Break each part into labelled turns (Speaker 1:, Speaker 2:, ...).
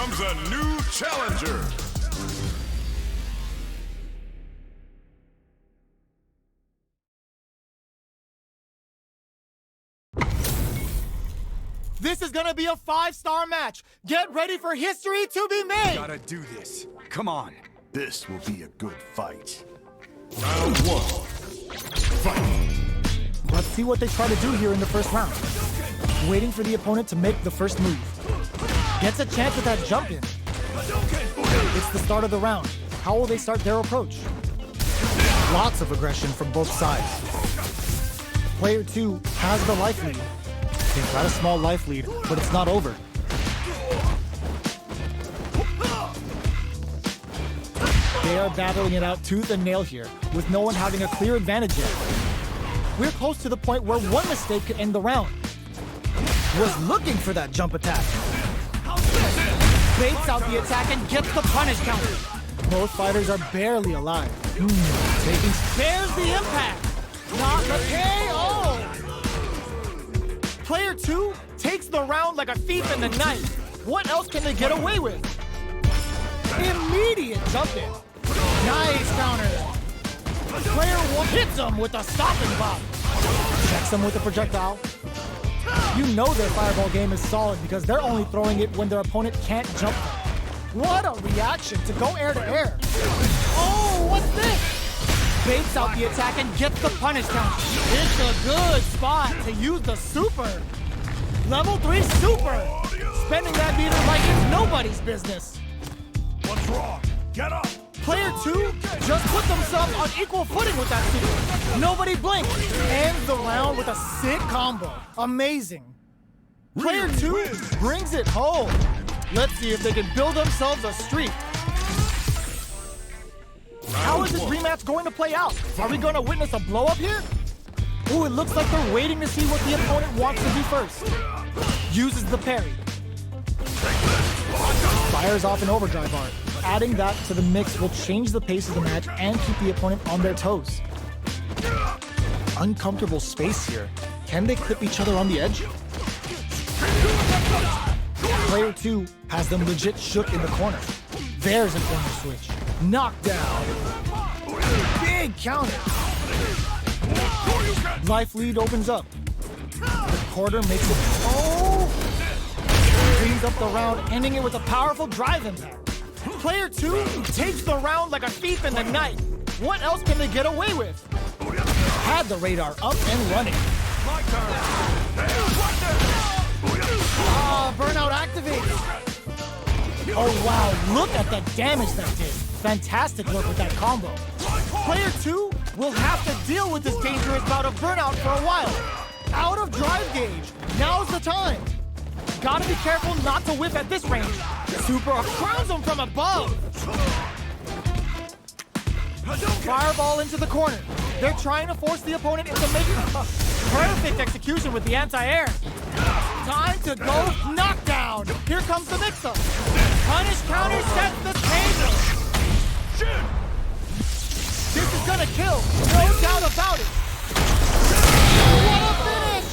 Speaker 1: comes a new challenger.
Speaker 2: This is gonna be a 5-star match. Get ready for history to be made.
Speaker 3: Gotta do this. Come on.
Speaker 1: This will be a good fight. Round 1. Fight.
Speaker 2: Let's see what they try to do here in the first round. Waiting for the opponent to make the first move. Gets a chance at that jump in. It's the start of the round. How will they start their approach? Lots of aggression from both sides. Player 2 has the life lead. They've got a small life lead, but it's not over. They are battling it out tooth and nail here, with no one having a clear advantage yet. We're close to the point where one mistake could end the round. Was looking for that jump attack. Baits out the attack and gets the punish counter. Both fighters are barely alive. There's the impact. Not the KO. Player 2 takes the round like a thief in the night. What else can they get away with? Immediate jump in. Nice counter. Player 1 hits him with a stopping block. Checks him with a projectile. You know their fireball game is solid because they're only throwing it when their opponent can't jump. What a reaction to go air to air. Oh, what's this? Baits out the attack and gets the punish count. It's a good spot to use the super. Level 3 super. Spending that meter like it's nobody's business.
Speaker 1: What's wrong? Get up!
Speaker 2: Player 2 just put themselves on equal footing with that super. Nobody blinked. Ends the round with a sick combo. Amazing. Player 2 brings it home. Let's see if they can build themselves a streak. How is this rematch going to play out? Are we going to witness a blow-up here? Ooh, it looks like they're waiting to see what the opponent wants to do first. Uses the parry. Fires off an overdrive art. Adding that to the mix will change the pace of the match and keep the opponent on their toes. Uncomfortable space here. Can they clip each other on the edge? Player 2 has them legit shook in the corner. There's a corner switch. Knockdown. Big counter. Life lead opens up. The quarter makes it. Oh! Cleans up the round, ending it with a powerful drive impact. Player 2 takes the round like a thief in the night. What else can they get away with? Had the radar up and running. Burnout activates. Oh wow, look at the damage that did. Fantastic work with that combo. Player 2 will have to deal with this dangerous bout of burnout for a while. Out of drive gauge. Now's the time. Gotta be careful not to whiff at this range. Super crowns him from above. Fireball into the corner. They're trying to force the opponent into making perfect execution with the anti-air. Time to go knockdown. Here comes the mix-up. Punish counter sets the table. This is gonna kill. No doubt about it. What a finish!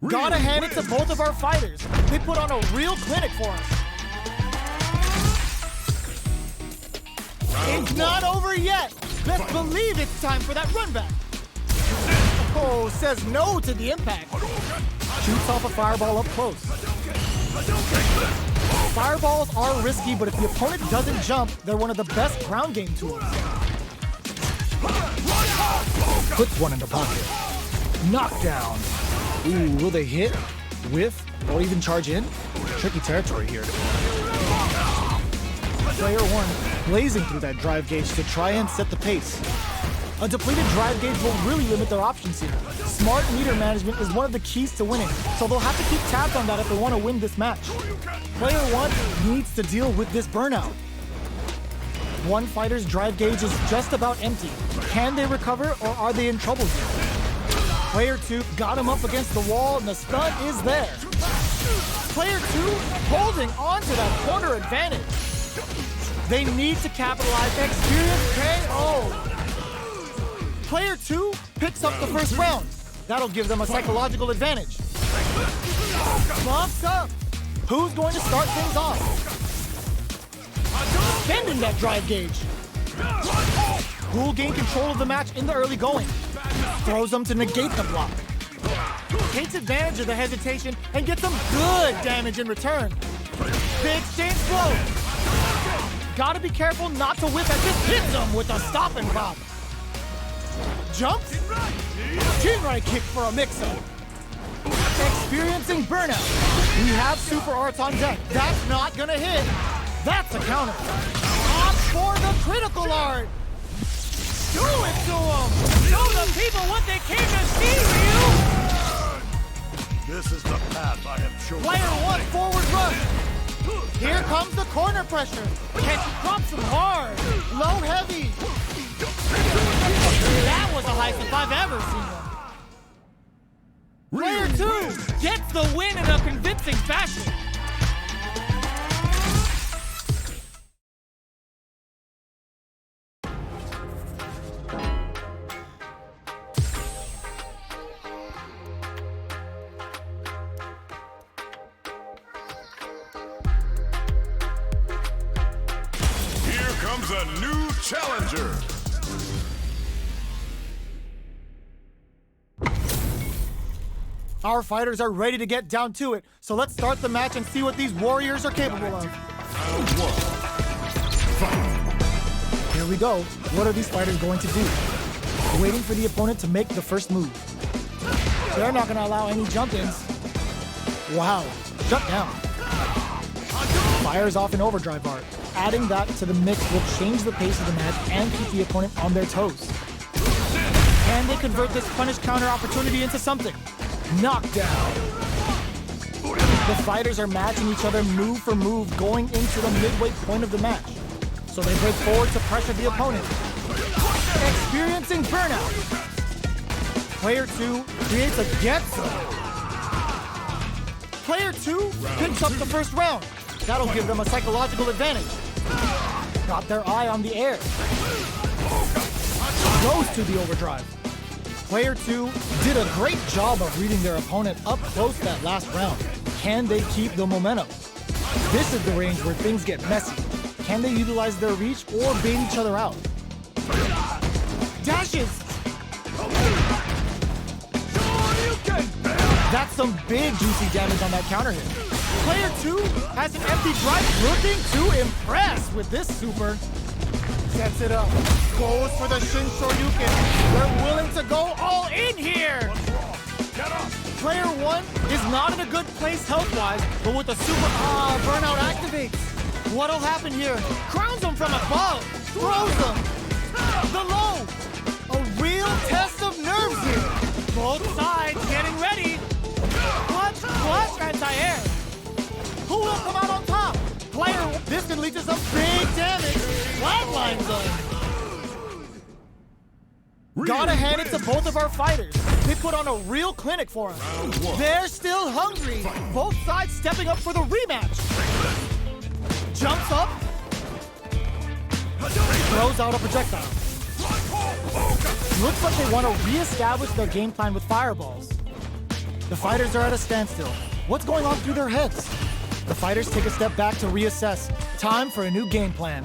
Speaker 2: Gotta hand it to both of our fighters. They put on a real clinic for us. It's not over yet. Best believe it's time for that run back. Oh, says no to the impact. Shoots off a fireball up close. Fireballs are risky, but if the opponent doesn't jump, they're one of the best ground game tools. Puts one in the pocket. Knockdown. Ooh, will they hit, whiff, or even charge in? Tricky territory here. Player 1 blazing through that drive gauge to try and set the pace. A depleted drive gauge will really limit their options here. Smart meter management is one of the keys to winning, so they'll have to keep tabs on that if they want to win this match. Player 1 needs to deal with this burnout. One fighter's drive gauge is just about empty. Can they recover, or are they in trouble here? Player 2 got him up against the wall, and the stun is there. Player 2 holding on to that corner advantage. They need to capitalize. Experience KO. Player 2 picks up the first round. That'll give them a psychological advantage. Bumps up. Who's going to start things off? Spending that drive gauge. Who'll gain control of the match in the early going? Throws them to negate the block. Takes advantage of the hesitation and gets some good damage in return. Big exchange blow. Gotta be careful not to whiff and just hits them with a stop and pop. Jumps. Chin right kick for a mix-up. Experiencing burnout. We have super arts on deck. That's not gonna hit. That's a counter. Opt for the critical art. Do it to them. Show the people what they came to see, Ryu.
Speaker 1: This is the path I have chosen.
Speaker 2: Player 1 forward rush. Here comes the corner pressure. And she drops him hard. Low heavy. That was the highest if I've ever seen one. Player 2 gets the win in a convincing fashion.
Speaker 1: Here comes a new challenger.
Speaker 2: Our fighters are ready to get down to it, so let's start the match and see what these warriors are capable of.
Speaker 1: Round 1. Fight.
Speaker 2: Here we go. What are these fighters going to do? Waiting for the opponent to make the first move. They're not going to allow any jump-ins. Wow, shut down. Fires off an overdrive art. Adding that to the mix will change the pace of the match and keep the opponent on their toes. Can they convert this punish counter opportunity into something? Knockdown. The fighters are matching each other move for move going into the midway point of the match. So they break forward to pressure the opponent. Experiencing burnout. Player 2 creates a get-some. Player 2 picks up the first round. That'll give them a psychological advantage. Got their eye on the air. Goes to the overdrive. Player 2 did a great job of reading their opponent up close that last round. Can they keep the momentum? This is the range where things get messy. Can they utilize their reach or bait each other out? Dashes! That's some big juicy damage on that counter hit. Player 2 has an empty drive looking to impress with this super. Sets it up. Goes for the Shin Shoryuken. They're willing to go all in here. Player 1 is not in a good place health-wise, but with the super burnout activates. What'll happen here? Crowns him from above. Throws him. The low. A real test of nerves here. Both sides getting ready. Clutch, anti-air. Who will come out on top? Player, this can lead to some big damage. Flatlines them. Gotta hand it to both of our fighters. They put on a real clinic for us. They're still hungry. Both sides stepping up for the rematch. Jumps up. Throws out a projectile. Looks like they want to reestablish their game plan with fireballs. The fighters are at a standstill. What's going on through their heads? The fighters take a step back to reassess. Time for a new game plan.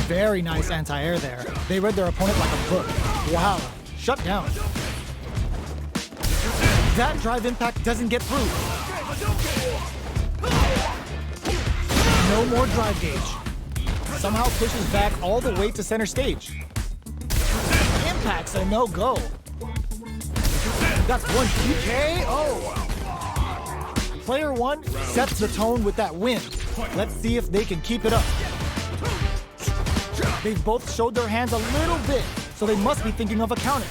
Speaker 2: Very nice anti-air there. They read their opponent like a book. Wow, shut down. That drive impact doesn't get through. No more drive gauge. Somehow pushes back all the way to center stage. Impact's a no-go. That's one TKO. Player 1 sets the tone with that win. Let's see if they can keep it up. They've both showed their hands a little bit, so they must be thinking of a counter.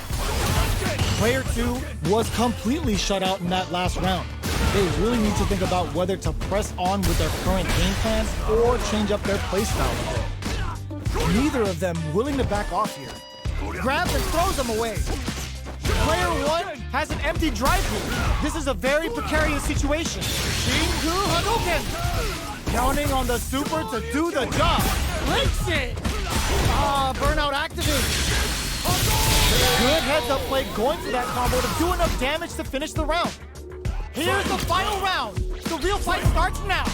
Speaker 2: Player 2 was completely shut out in that last round. They really need to think about whether to press on with their current game plans or change up their playstyle. Neither of them willing to back off here. Grabs and throws them away. Player 1 has an empty drive here. This is a very precarious situation. Shinku Hadouken! Counting on the super to do the job. Links it! Burnout activated. Good head heads-up play going for that combo to do enough damage to finish the round. Here's the final round. The real fight starts now.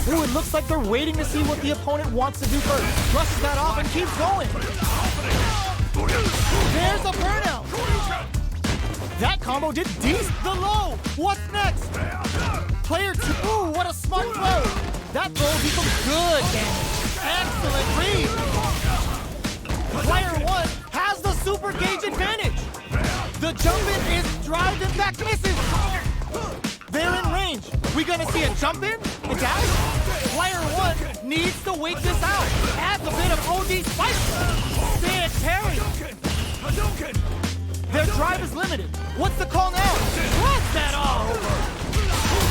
Speaker 2: Ooh, it looks like they're waiting to see what the opponent wants to do first. Brushes that off and keeps going. There's a burnout. That combo did decent. The low. What's next? Player 2. Ooh, what a smart throw. That throw will be some good damage. Excellent read. Player 1 has the super gauge advantage. The jump in is drive and back misses. They're in range. We gonna see a jump in? A dash? Player 1 needs to wait this out. Adds a bit of OD spice. Big parry. Their drive is limited. What's the call now? What's that all over?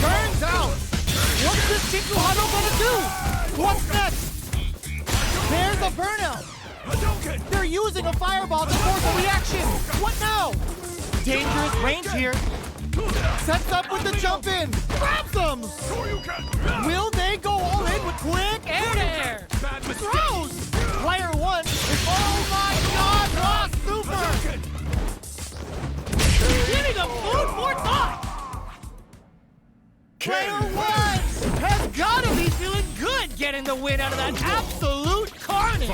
Speaker 2: Burns out. What's this Chikuhado gonna do? What's next? There's a burnout. They're using a fireball to force a reaction. What now? Dangerous range here. Sets up with the jump in. Grabs them. Will they go all in with quick air-to-air? Throws. Player 1 is, oh my God, raw super. Giving them food for thought. Player 1 has got to be feeling good getting the win out of that absolute carnage.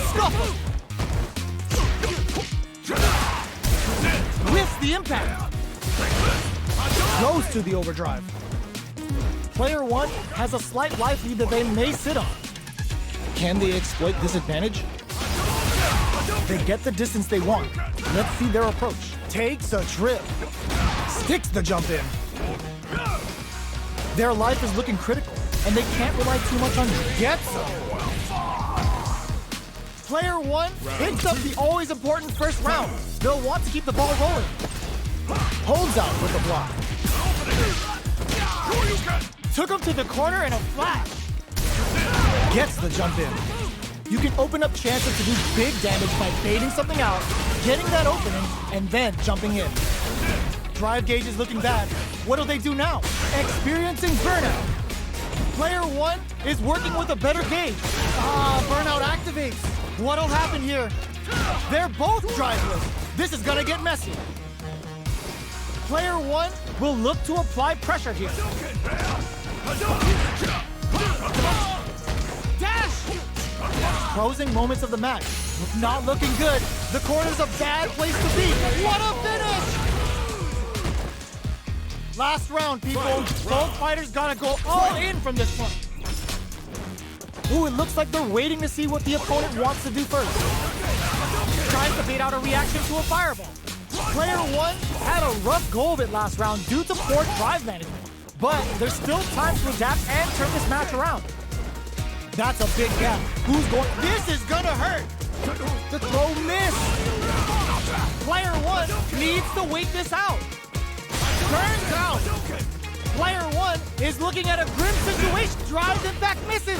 Speaker 2: Scuffle. Whiffs the impact. Goes to the overdrive. Player 1 has a slight life lead that they may sit on. Can they exploit this advantage? They get the distance they want. Let's see their approach. Takes a trip. Sticks the jump in. Their life is looking critical, and they can't rely too much on gets them. Player 1 picks up the always important first round. They'll want to keep the ball rolling. Holds out with the block. Took him to the corner in a flash. Gets the jump in. You can open up chances to do big damage by baiting something out, getting that opening, and then jumping in. Drive gauge is looking bad. What do they do now? Experiencing burnout. Player 1 is working with a better gauge. Burnout activates. What'll happen here? They're both driveless. This is gonna get messy. Player 1 will look to apply pressure here. Dash! Closing moments of the match. Not looking good. The corner's a bad place to be. What a finish! Last round, people. Both fighters gotta go all in from this one. Ooh, it looks like they're waiting to see what the opponent wants to do first. Tries to bait out a reaction to a fireball. Player 1 had a rough go of it last round due to poor drive management. But there's still time to adapt and turn this match around. That's a big gap. Who's going? This is gonna hurt. The throw missed. Player 1 needs to wait this out. Turns out. Player 1 is looking at a grim situation. Drives and back misses.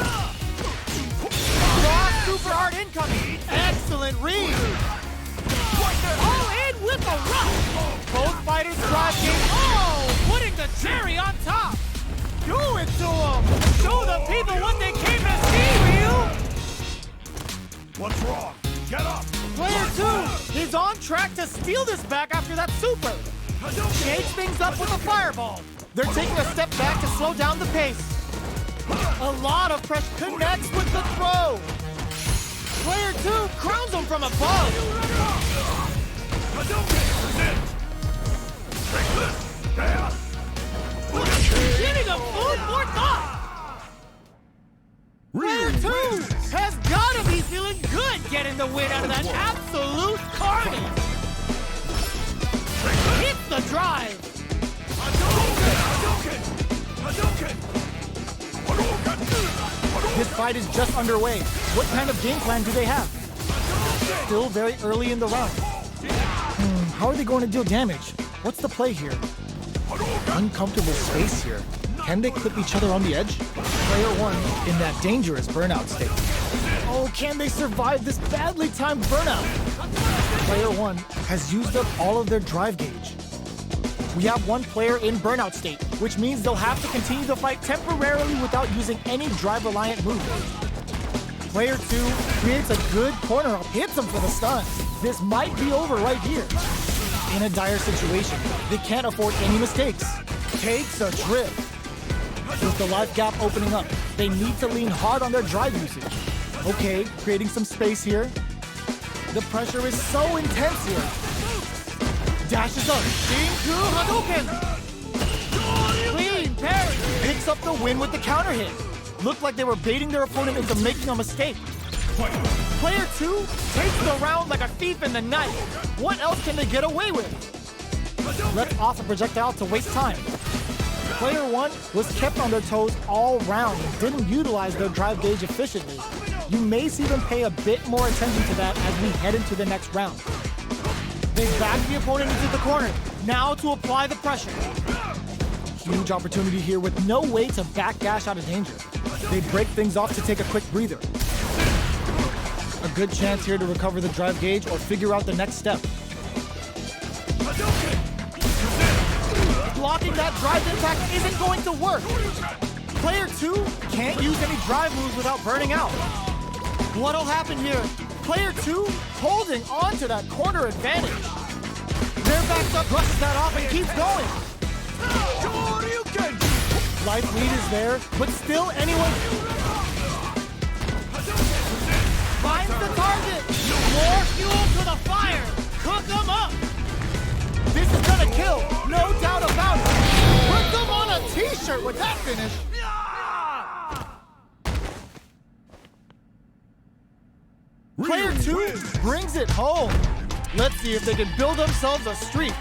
Speaker 2: Raw super hard incoming. Excellent read. All in with a rush. Both fighters drive game. Oh, putting the cherry on top. Do it to them. Show the people what they came to see, Ryu.
Speaker 1: What's wrong? Get up!
Speaker 2: Player 2 is on track to steal this back after that super. Shakes things up with a fireball. They're taking a step back to slow down the pace. A lot of pressure connects with the throw. Player 2 crowns him from above. Giving him food for thought. Player 2 has got to be feeling good getting the win out of that absolute carnage. Hits the drive. This fight is just underway. What kind of game plan do they have? Still very early in the round. How are they going to deal damage? What's the play here? Uncomfortable space here. Can they clip each other on the edge? Player 1 in that dangerous burnout state. Oh, can they survive this badly timed burnout? Player 1 has used up all of their drive gauge. We have one player in burnout state, which means they'll have to continue the fight temporarily without using any drive-reliant moves. Player 2 creates a good corner up, hits him for the stun. This might be over right here. In a dire situation, they can't afford any mistakes. Takes a trip. With the life gap opening up, they need to lean hard on their drive usage. Okay, creating some space here. The pressure is so intense here. Dashes up. Shinku Hadouken! Clean parry! Picks up the win with the counter hit. Looked like they were baiting their opponent into making a mistake. Player 2 takes the round like a thief in the night. What else can they get away with? Lets off a projectile to waste time. Player 1 was kept on their toes all round and didn't utilize their drive gauge efficiently. You may see them pay a bit more attention to that as we head into the next round. They back the opponent into the corner, now to apply the pressure. Huge opportunity here with no way to backdash out of danger. They break things off to take a quick breather. A good chance here to recover the drive gauge or figure out the next step. Blocking that drive impact isn't going to work. Player 2 can't use any drive moves without burning out. What'll happen here? Player 2 holding on to that corner advantage. Their backed up, brushes that off and keeps going. Life lead is there, but still anyone finds the target. More fuel to the fire. Cook them up. This is gonna kill, no doubt about it. Put them on a t-shirt with that finish. Player 2 brings it home. Let's see if they can build themselves a streak.